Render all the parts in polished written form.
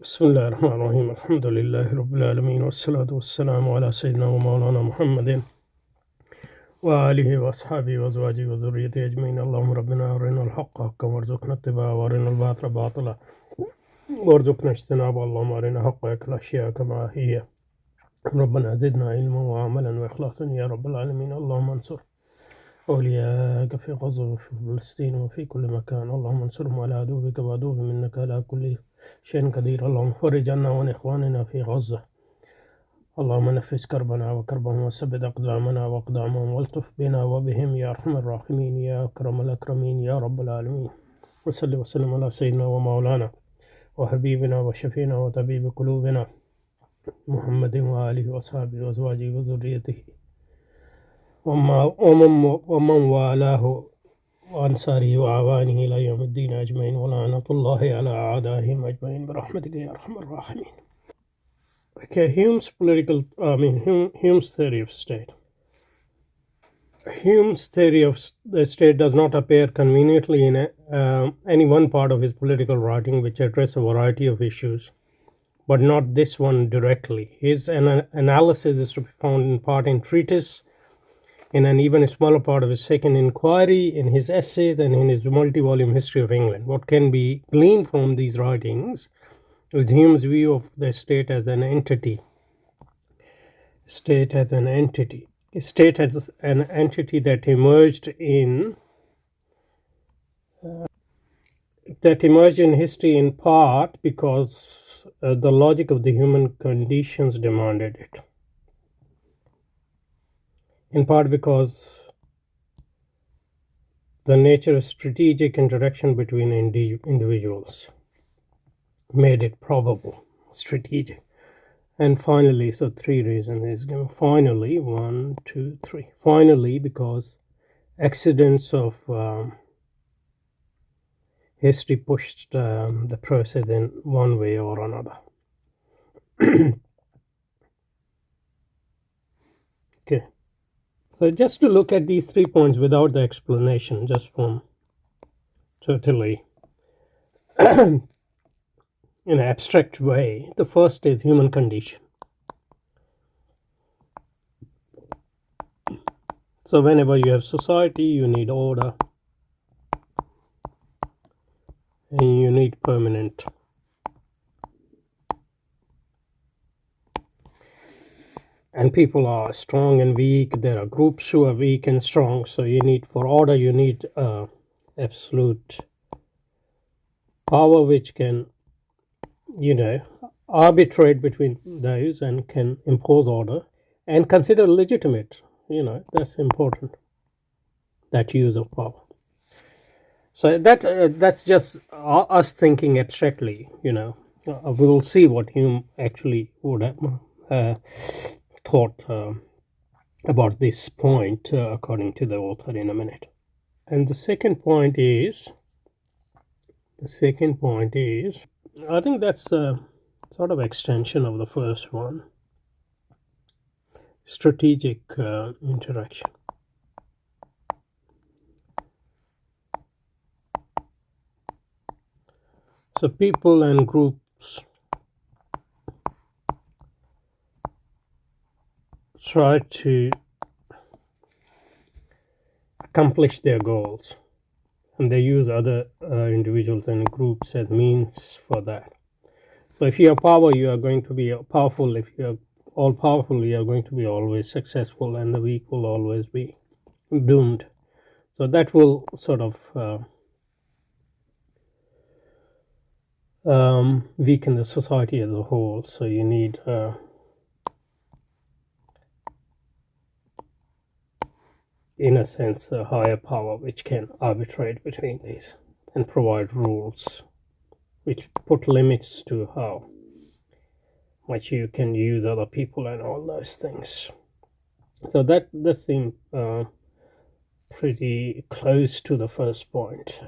بسم الله الرحمن الرحيم الحمد لله رب العالمين والصلاة والسلام على سيدنا ومولانا محمد وآله وأصحابه وأزواجه وذريته أجمعين. اللهم ربنا أرنا الحق حقا وارزقنا اتباعه وأرنا الباطل باطلا وارزقنا اجتنابه. اللهم أرنا حقك الأشياء كما هي. ربنا زدنا علما وعملا وإخلاصا يا رب العالمين. اللهم انصر أولياءك في غزة وفي فلسطين وفي كل مكان. اللهم انصرهم على عدوك وعدوهم إنك على كل شيء قدير. اللهم فرج عنا وعن إخواننا في غزة. اللهم نفس كربنا وكربهم وثبت أقدامنا وأقدامهم والطف بنا وبهم يا أرحم الراحمين يا أكرم الأكرمين يا رب العالمين. وصلي وسلم على سيدنا ومولانا وحبيبنا وشفينا وطبيب قلوبنا محمد وآله وأصحابه وأزواجه وذريته ومن والاه وأنصاره وأعوانه إلى يوم الدين أجمعين، ولعنة الله على أعدائهم أجمعين برحمتك يا أرحم الراحمين. Okay, Hume's theory of state. Hume's theory of the state does not appear conveniently in any one part of his political writing, which address a variety of issues, but not this one directly. His analysis is to be found in part in treatise, in an even smaller part of his second inquiry, in his essays, and in his multi-volume history of England. What can be gleaned from these writings is Hume's view of the state as an entity. State as an entity that emerged in history in part because the logic of the human conditions demanded it. In part because the nature of strategic interaction between individuals made it probable, strategic. And finally, so three reasons is given. Finally, 1, 2, 3. Finally, because accidents of history pushed the process in one way or another. Okay. So just to look at these 3 points without the explanation, just from totally in an abstract way. The first is human condition. So whenever you have society, you need order and you need permanent. And people are strong and weak. There are groups who are weak and strong. So you need, for order, you need absolute power which can, arbitrate between those and can impose order and consider legitimate. That's important, that use of power. So that's just us thinking abstractly. We will see what Hume actually would have thought about this point according to the author in a minute. And the second point is, I think that's a sort of extension of the first one, strategic interaction. So people and groups try to accomplish their goals, and they use other individuals and groups as means for that. So if you have power, you are going to be powerful. If you are all powerful, you are going to be always successful, and the weak will always be doomed. So that will sort of weaken the society as a whole. So you need in a sense a higher power which can arbitrate between these and provide rules which put limits to how much you can use other people and all those things. So that seems pretty close to the first point.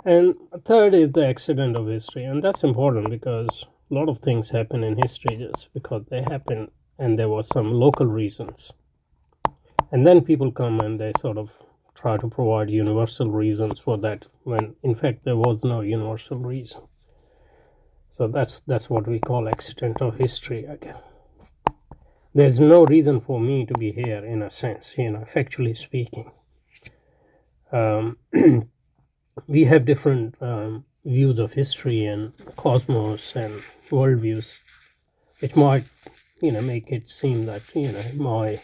And third is the accident of history, and that's important because a lot of things happen in history just because they happen and there were some local reasons. And then people come and they sort of try to provide universal reasons for that when in fact there was no universal reason. So that's what we call accidental history again. There's no reason for me to be here, in a sense, factually speaking. We have different views of history and cosmos and worldviews, which might, make it seem that, my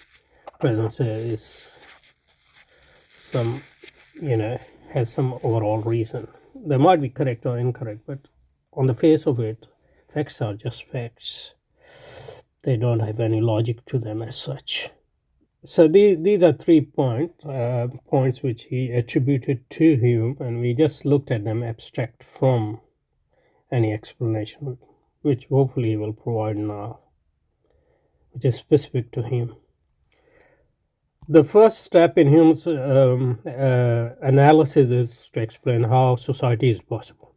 presence here is some, has some overall reason. They might be correct or incorrect, but on the face of it, facts are just facts. They don't have any logic to them as such. So these are 3 points which he attributed to Hume, and we just looked at them abstract from any explanation, which hopefully he will provide now, which is specific to Hume. The first step in Hume's analysis is to explain how society is possible,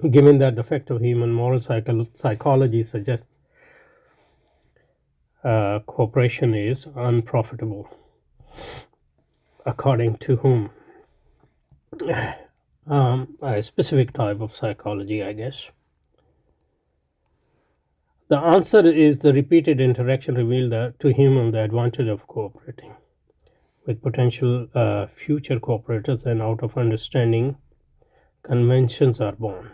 given that the fact of human moral psychology suggests cooperation is unprofitable, according to whom? A specific type of psychology, I guess. The answer is the repeated interaction revealed to human the advantage of cooperating with potential future cooperators, and out of understanding, conventions are born.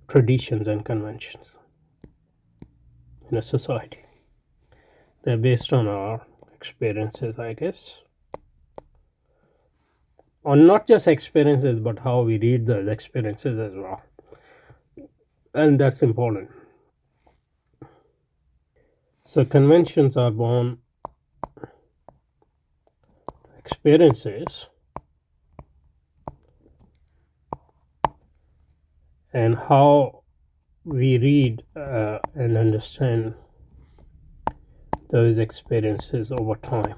Traditions and conventions in a society. They're based on our experiences, I guess. Or not just experiences, but how we read those experiences as well. And that's important. So conventions are born experiences, and how we read and understand those experiences over time.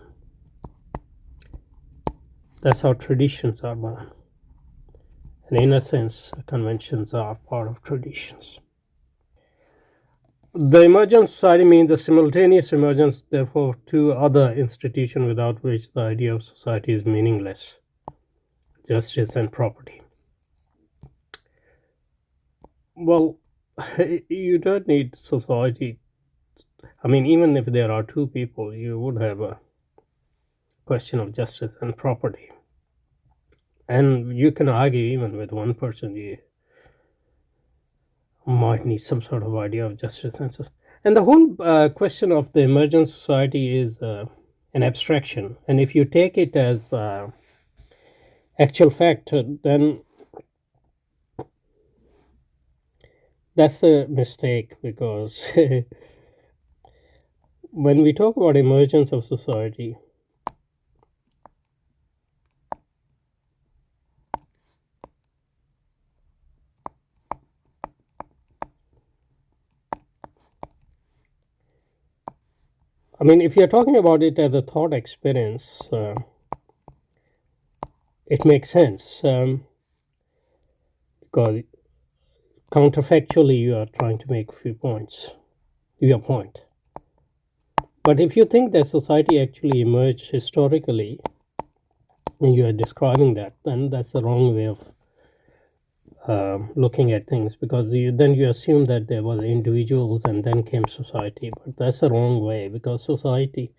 That's how traditions are born. And in a sense, conventions are part of traditions. The emergent society means the simultaneous emergence, therefore, to other institutions without which the idea of society is meaningless: justice and property. Well, you don't need society. I mean, even if there are two people, you would have a question of justice and property. And you can argue even with one person, you might need some sort of idea of justice and so. And the whole question of the emergent society is an abstraction. And if you take it as actual fact, then that's a mistake, because when we talk about emergence of society, I mean, if you're talking about it as a thought experience, it makes sense, because counterfactually you are trying to make a few points, your point. But if you think that society actually emerged historically, and you are describing that, then that's the wrong way of looking at things, because then you assume that there were individuals and then came society. But that's the wrong way, because society,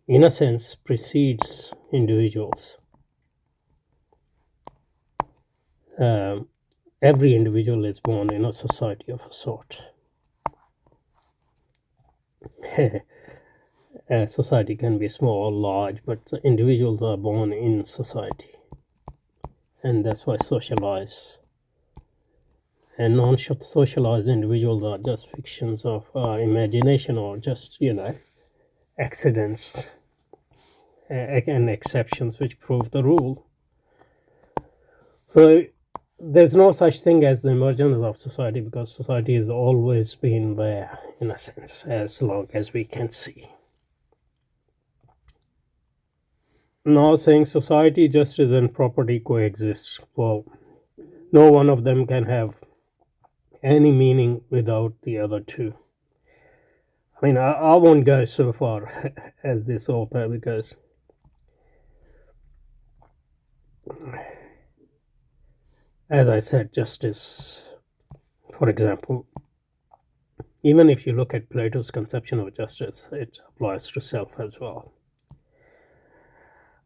in a sense, precedes individuals. Every individual is born in a society of a sort. Society can be small or large, but individuals are born in society, and that's why socialized and non-socialized individuals are just fictions of our imagination, or just accidents and exceptions which prove the rule. So there's no such thing as the emergence of society, because society has always been there, in a sense, as long as we can see. Now, saying society, justice, and property coexist, well, no one of them can have any meaning without the other two. I mean, I won't go so far as this author, because as I said, justice, For example, even if you look at Plato's conception of justice, it applies to self as well.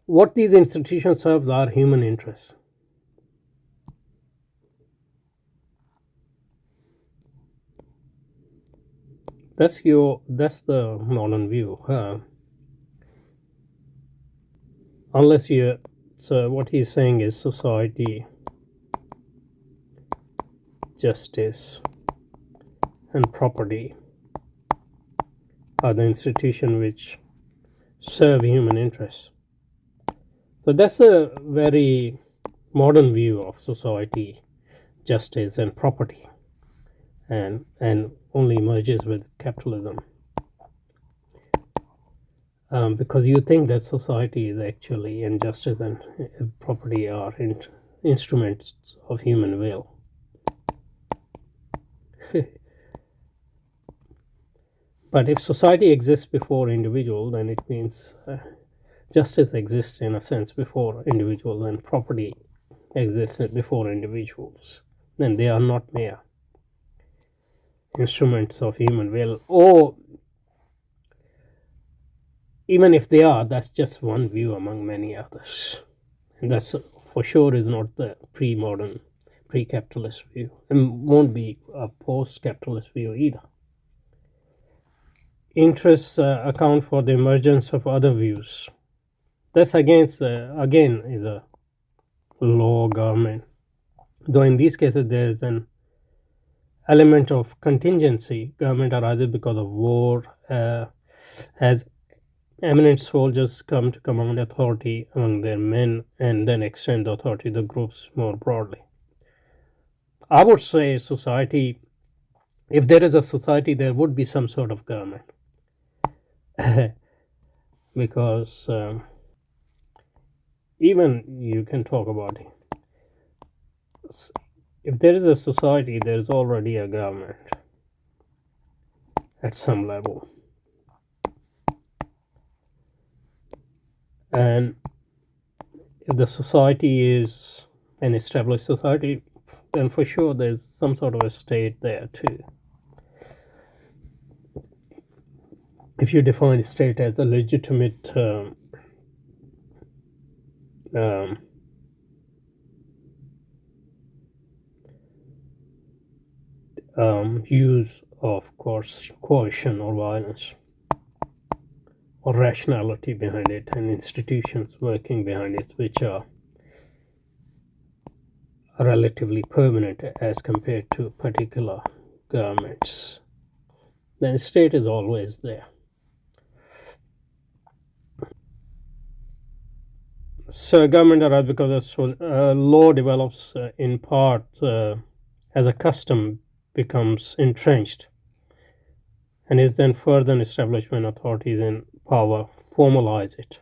What these institutions serve are human interests. That's the modern view. Unless you, so what he's saying is society, justice, and property are the institutions which serve human interests. So that's a very modern view of society, justice, and property, and only merges with capitalism. Because you think that society is actually, and justice and property are instruments of human will. But if society exists before individual, then it means justice exists in a sense before individual, and property exists before individuals. Then they are not mere instruments of human will, or even if they are, that's just one view among many others. And that's for sure is not the pre-modern, pre-capitalist view, and won't be a post-capitalist view either. Interests account for the emergence of other views. That's against, again, is a law government. Though in these cases there is an element of contingency. Government arises because of war, as eminent soldiers come to command authority among their men and then extend the authority to the groups more broadly. I would say society, if there is a society, there would be some sort of government. Because even you can talk about it. If there is a society, there is already a government at some level. And if the society is an established society, then for sure there's some sort of a state there too. If you define a state as the legitimate use of coercion or violence, or rationality behind it, and institutions working behind it, which are relatively permanent as compared to particular governments, then the state is always there. So government arises because law develops in part as a custom becomes entrenched, and is then further established when authorities in power formalize it,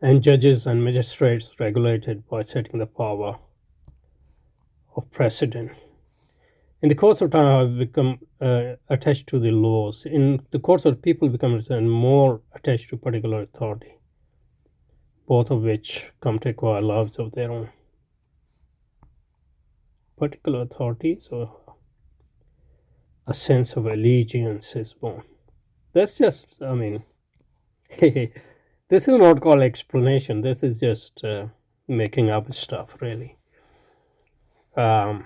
and judges and magistrates regulated by setting the power of precedent. In the course of time, I have become attached to the laws. In the course of people become more attached to particular authority, both of which come to acquire lives of their own. Particular authorities, or a sense of allegiance is born. That's just, I mean, this is not called explanation. This is just making up stuff, really. There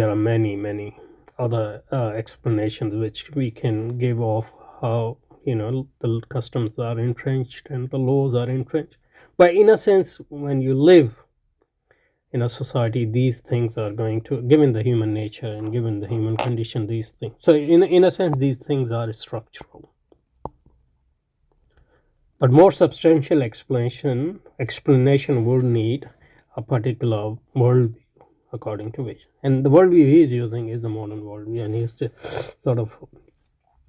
are many other explanations which we can give of how, the customs are entrenched and the laws are entrenched. But in a sense, when you live in a society, these things are going to, given the human nature and given the human condition, these things. So in a sense, these things are structural. But more substantial explanation would need a particular worldview, according to which. And the worldview he is using is the modern worldview, and he's just sort of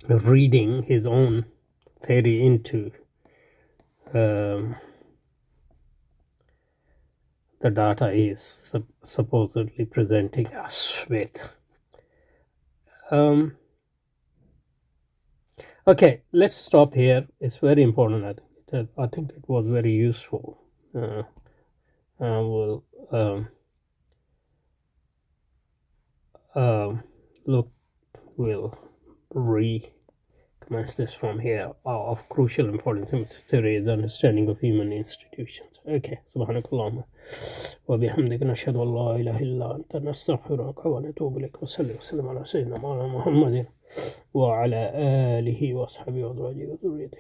reading his own theory into the data is supposedly presenting us with. Okay, let's stop here. It's very important. I think it was very useful. We'll Um, look, we'll recommence this from here. Of crucial importance to raise understanding of human institutions. Okay. سبحانك اللهم وبحمدك نشهد أن لا إله إلا أنت نستغفرك ونتوب إليك وصلي وسلم على سيدنا مولانا محمد وعلى آله وأصحابه وأزواجه وذريته